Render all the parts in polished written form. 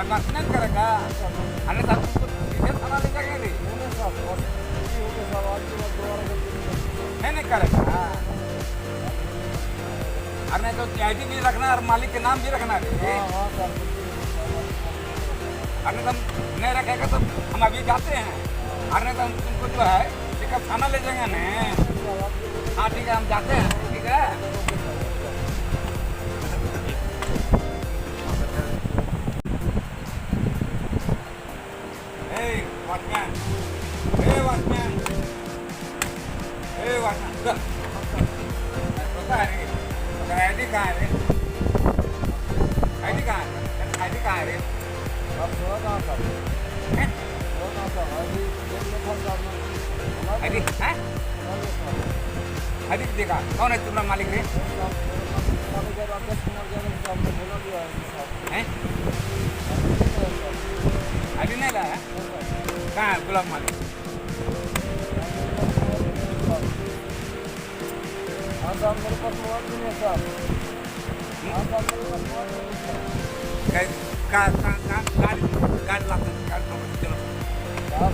बदमाश नहीं करेगा, अन्यथा तुमको सीधे थाना ले जाएंगे रे। नहीं करेगा, अरे नहीं तो आईडी भी रखना और मालिक के नाम भी रखना रे। अरे तुम नहीं रखेगा तो हम अभी जाते हैं, अरे नहीं तो तुमको जो है पिकअप थाना ले जाएंगे ना। हाँ ठीक है, हम जाते हैं, ठीक है। Hey, watchman. Hey, watchman. Hey, watchman. Look. पता है रे, अगर आईडी कहाँ है रे? आईडी कहाँ है? आईडी कहाँ है रे? हैं? आईडी हैं? आईडी देखा, कौन है तुम्हारा मालिक रे? हैं? आईडी नहीं लाया? कहाँ है गुलाब मालिक? हाँ साहब, मेरे पास मोबाइल भी नहीं है साहब। हाँ साहब, मेरे पास मोबाइल नहीं है साहब। गाड़ी लाते हैं, गाड़ी लाते हैं, चलो। साहब,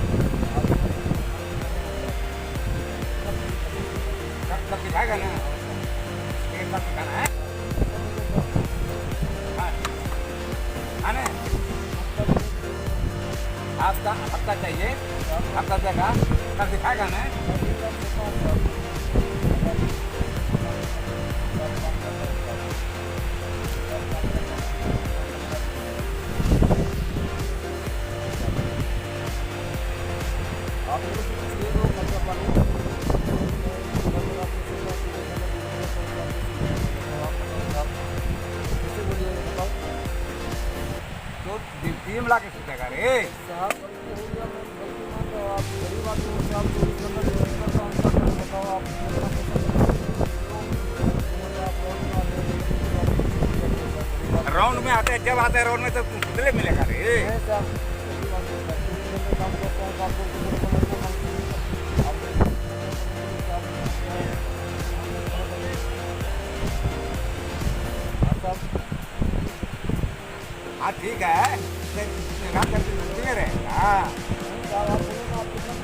कब दिखाएगा ना? एक साथ दिखाना है? हाँ, आने? आपका हफ्ता चाहिए, हफ्ता देगा, कब दिखाएगा ना? आप लोग ये लोग खर्चा पानी कैसे बोलिए बताओ तो डीएम ला के सोचेगा रे। साहब, गलती हो गया, मैं गलती मान लो। आप गरीब आदमी हो, आप 24 घंटा जो करता हूँ उनका क्या बताओ। आप कितना पैसा राउंड में आते हैं, जब आते हैं राउंड में तो खुदले मिलेगा रे। नहीं साहब, गरीब आदमी होता है, 24 घंटे काम करता हूँ तो आपको हाँ ठीक है, रात में रहेगा। आप बोलो ना, आप कितना